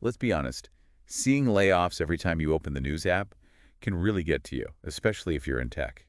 Let's be honest. Seeing layoffs every time you open the news app can really get to you, especially if you're in tech.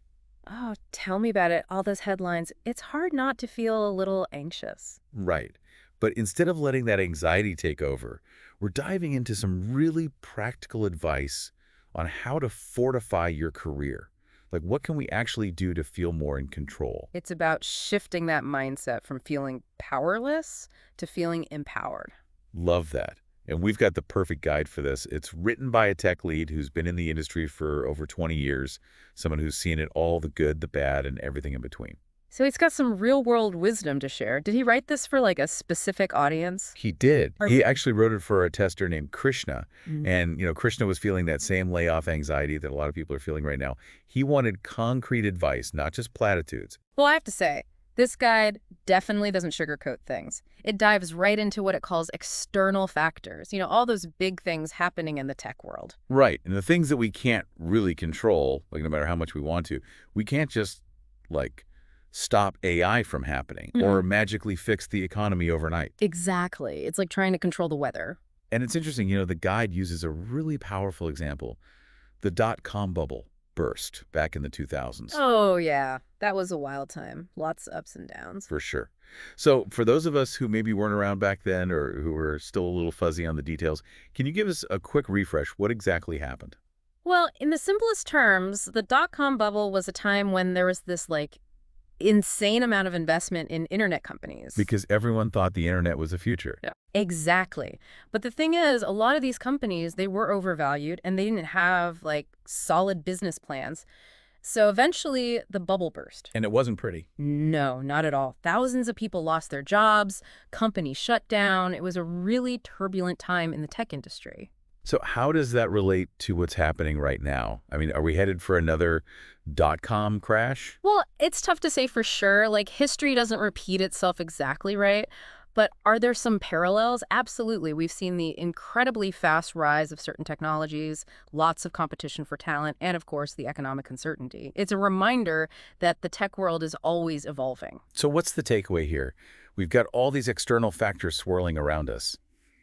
Oh, tell me about it. All those headlines. It's hard not to feel a little anxious. Right. But instead of letting that anxiety take over, we're diving into some really practical advice on how to fortify your career. Like, what can we actually do to feel more in control? It's about shifting that mindset from feeling powerless to feeling empowered. Love that. And we've got the perfect guide for this. It's written by a tech lead who's been in the industry for over 20 years, someone who's seen it all, the good, the bad, and everything in between. So he's got some real world wisdom to share. Did he write this for like a specific audience? He did. Or He actually wrote it for a tester named Krishna. Mm. And, Krishna was feeling that same layoff anxiety that a lot of people are feeling right now. He wanted concrete advice, not just platitudes. Well, I have to say, this guide definitely doesn't sugarcoat things. It dives right into what it calls external factors, all those big things happening in the tech world. Right. And the things that we can't really control, like no matter how much we want to, we can't just, like, stop AI from happening or magically fix the economy overnight. Exactly. It's like trying to control the weather. And it's interesting, the guide uses a really powerful example. The dot-com bubble burst back in the 2000s. Oh, yeah. That was a wild time. Lots of ups and downs. For sure. So for those of us who maybe weren't around back then or who are still a little fuzzy on the details, can you give us a quick refresh? What exactly happened? Well, in the simplest terms, the dot-com bubble was a time when there was this insane amount of investment in internet companies. Because everyone thought the internet was the future. Yeah. Exactly. But the thing is, a lot of these companies, they were overvalued and they didn't have solid business plans. So eventually the bubble burst. And it wasn't pretty. No, not at all. Thousands of people lost their jobs, companies shut down. It was a really turbulent time in the tech industry. So how does that relate to what's happening right now? I mean, are we headed for another dot-com crash? Well, it's tough to say for sure. History doesn't repeat itself exactly, right? But are there some parallels? Absolutely. We've seen the incredibly fast rise of certain technologies, lots of competition for talent, and of course, the economic uncertainty. It's a reminder that the tech world is always evolving. So what's the takeaway here? We've got all these external factors swirling around us.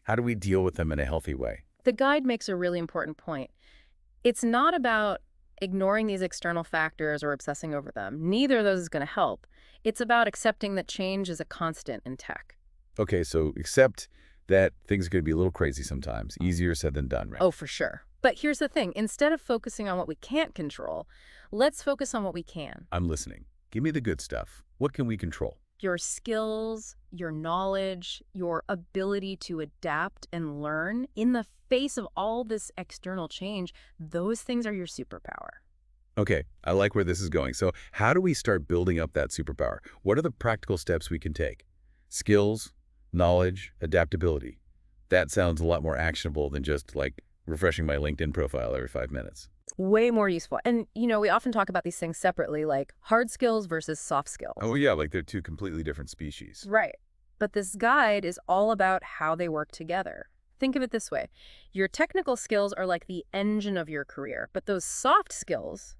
How do we deal with them in a healthy way? The guide makes a really important point. It's not about ignoring these external factors or obsessing over them. Neither of those is going to help. It's about accepting that change is a constant in tech. Okay, so accept that things are going to be a little crazy sometimes. Easier said than done, right? Oh, for sure. But here's the thing. Instead of focusing on what we can't control, let's focus on what we can. I'm listening. Give me the good stuff. What can we control? Your skills, your knowledge, your ability to adapt and learn in the face of all this external change, those things are your superpower. Okay, I like where this is going. So how do we start building up that superpower? What are the practical steps we can take? Skills, knowledge, adaptability. That sounds a lot more actionable than just refreshing my LinkedIn profile every 5 minutes. Way more useful. And, we often talk about these things separately, like hard skills versus soft skills. Oh yeah, like they're two completely different species. Right. But this guide is all about how they work together. Think of it this way. Your technical skills are like the engine of your career, but those soft skills,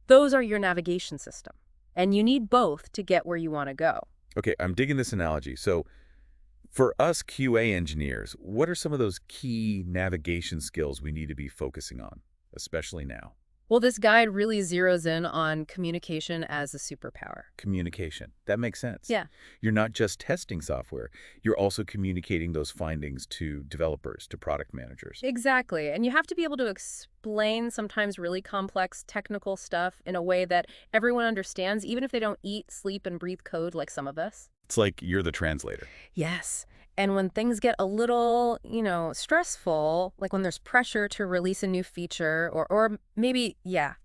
those are your navigation system. And you need both to get where you want to go. Okay, I'm digging this analogy. So for us QA engineers, what are some of those key navigation skills we need to be focusing on, especially now? Well, this guide really zeroes in on communication as a superpower. Communication. That makes sense. Yeah. You're not just testing software. You're also communicating those findings to developers, to product managers. Exactly. And you have to be able to explain sometimes really complex technical stuff in a way that everyone understands, even if they don't eat, sleep, and breathe code like some of us. It's like you're the translator. Yes. And when things get a little, stressful, like when there's pressure to release a new feature or maybe,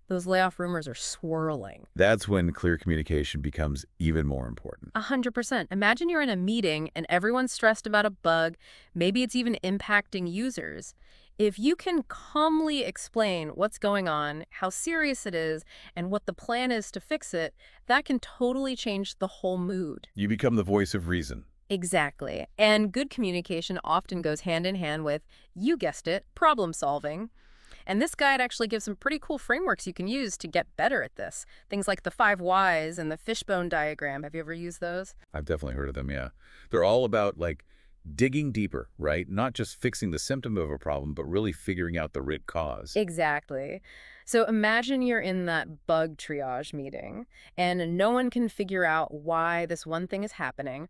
those layoff rumors are swirling. That's when clear communication becomes even more important. 100%. Imagine you're in a meeting and everyone's stressed about a bug. Maybe it's even impacting users. If you can calmly explain what's going on, how serious it is, and what the plan is to fix it, that can totally change the whole mood. You become the voice of reason. Exactly. And good communication often goes hand in hand with, you guessed it, problem solving. And this guide actually gives some pretty cool frameworks you can use to get better at this. Things like the 5 whys and the fishbone diagram. Have you ever used those? I've definitely heard of them, yeah. They're all about, Digging deeper, right? Not just fixing the symptom of a problem, but really figuring out the root cause. Exactly. So imagine you're in that bug triage meeting and no one can figure out why this one thing is happening.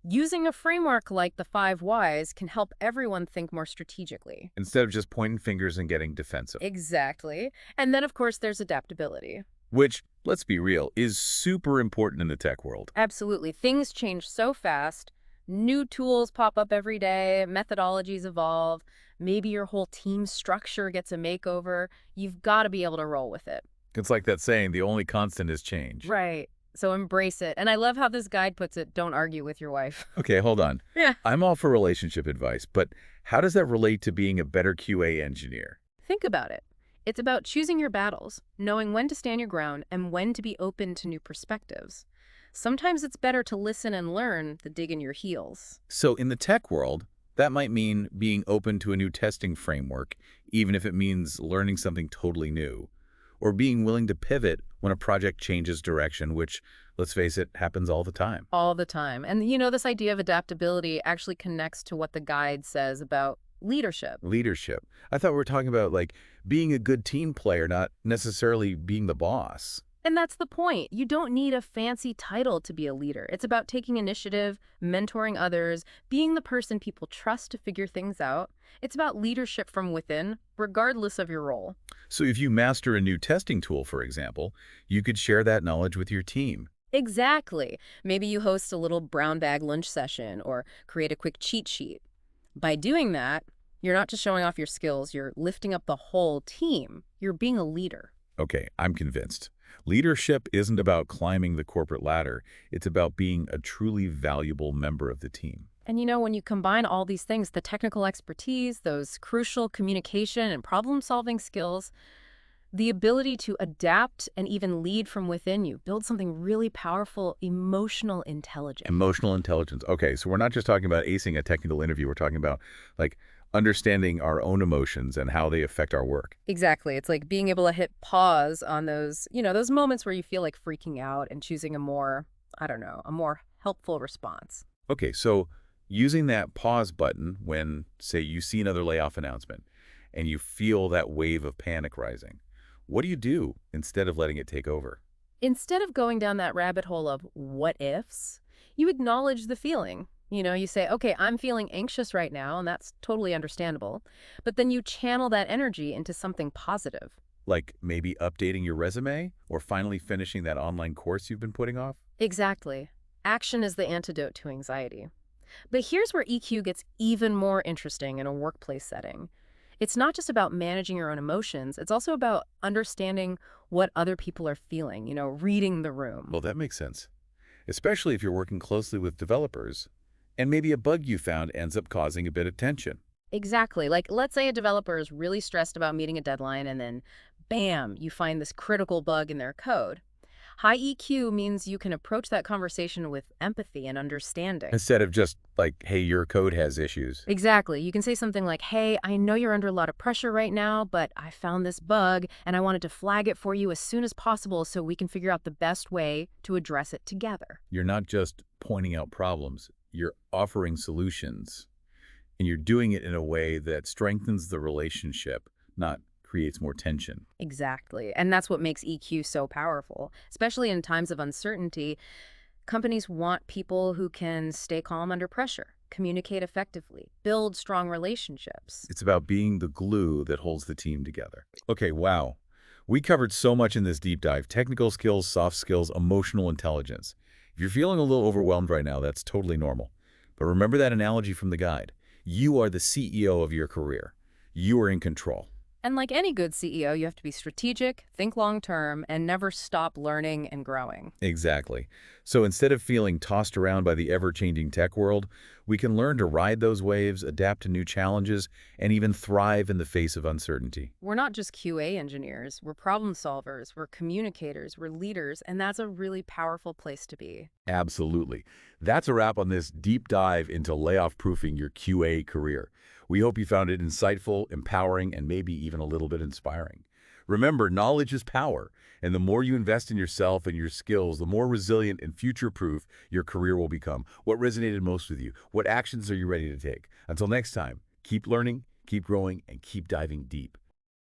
Using a framework like the five whys can help everyone think more strategically. Instead of just pointing fingers and getting defensive. Exactly. And then, of course, there's adaptability. Which, let's be real, is super important in the tech world. Absolutely. Things change so fast. New tools pop up every day, methodologies evolve, maybe your whole team structure gets a makeover. You've got to be able to roll with it. It's like that saying, the only constant is change. Right. So embrace it. And I love how this guide puts it, don't argue with your wife. Okay, hold on. Yeah. I'm all for relationship advice, but how does that relate to being a better QA engineer? Think about it. It's about choosing your battles, knowing when to stand your ground and when to be open to new perspectives. Sometimes it's better to listen and learn than dig in your heels. So in the tech world, that might mean being open to a new testing framework, even if it means learning something totally new, or being willing to pivot when a project changes direction, which, let's face it, happens all the time. All the time. And this idea of adaptability actually connects to what the guide says about leadership. Leadership. I thought we were talking about like being a good team player, not necessarily being the boss. And that's the point. You don't need a fancy title to be a leader. It's about taking initiative, mentoring others, being the person people trust to figure things out. It's about leadership from within, regardless of your role. So if you master a new testing tool, for example, you could share that knowledge with your team. Exactly. Maybe you host a little brown bag lunch session or create a quick cheat sheet. By doing that, you're not just showing off your skills, you're lifting up the whole team. You're being a leader. Okay, I'm convinced. Leadership isn't about climbing the corporate ladder. It's about being a truly valuable member of the team. And when you combine all these things, the technical expertise, those crucial communication and problem-solving skills, the ability to adapt and even lead from within you, build something really powerful, emotional intelligence. Emotional intelligence. Okay, so we're not just talking about acing a technical interview. We're talking about like understanding our own emotions and how they affect our work. Exactly. It's like being able to hit pause on those moments where you feel like freaking out and choosing a more, I don't know, a more helpful response. Okay, so using that pause button when, say, you see another layoff announcement and you feel that wave of panic rising, what do you do instead of letting it take over? Instead of going down that rabbit hole of what ifs, you acknowledge the feeling. You say, okay, I'm feeling anxious right now, and that's totally understandable. But then you channel that energy into something positive. Like maybe updating your resume or finally finishing that online course you've been putting off? Exactly. Action is the antidote to anxiety. But here's where EQ gets even more interesting in a workplace setting. It's not just about managing your own emotions. It's also about understanding what other people are feeling, reading the room. Well, that makes sense, especially if you're working closely with developers and maybe a bug you found ends up causing a bit of tension. Exactly. Like, let's say a developer is really stressed about meeting a deadline and then, bam, you find this critical bug in their code. High EQ means you can approach that conversation with empathy and understanding. Instead of just like, hey, your code has issues. Exactly. You can say something like, hey, I know you're under a lot of pressure right now, but I found this bug and I wanted to flag it for you as soon as possible so we can figure out the best way to address it together. You're not just pointing out problems, you're offering solutions. And you're doing it in a way that strengthens the relationship, not creates more tension. Exactly. And that's what makes EQ so powerful. Especially in times of uncertainty, companies want people who can stay calm under pressure, communicate effectively, build strong relationships. It's about being the glue that holds the team together. Okay, wow. We covered so much in this deep dive: technical skills, soft skills, emotional intelligence. If you're feeling a little overwhelmed right now, that's totally normal. But remember that analogy from the guide. You are the CEO of your career. You are in control. And like any good CEO, you have to be strategic, think long-term, and never stop learning and growing. Exactly. So instead of feeling tossed around by the ever-changing tech world, we can learn to ride those waves, adapt to new challenges, and even thrive in the face of uncertainty. We're not just QA engineers, we're problem solvers, we're communicators, we're leaders, and that's a really powerful place to be. Absolutely. That's a wrap on this deep dive into layoff-proofing your QA career. We hope you found it insightful, empowering, and maybe even a little bit inspiring. Remember, knowledge is power, and the more you invest in yourself and your skills, the more resilient and future-proof your career will become. What resonated most with you? What actions are you ready to take? Until next time, keep learning, keep growing, and keep diving deep.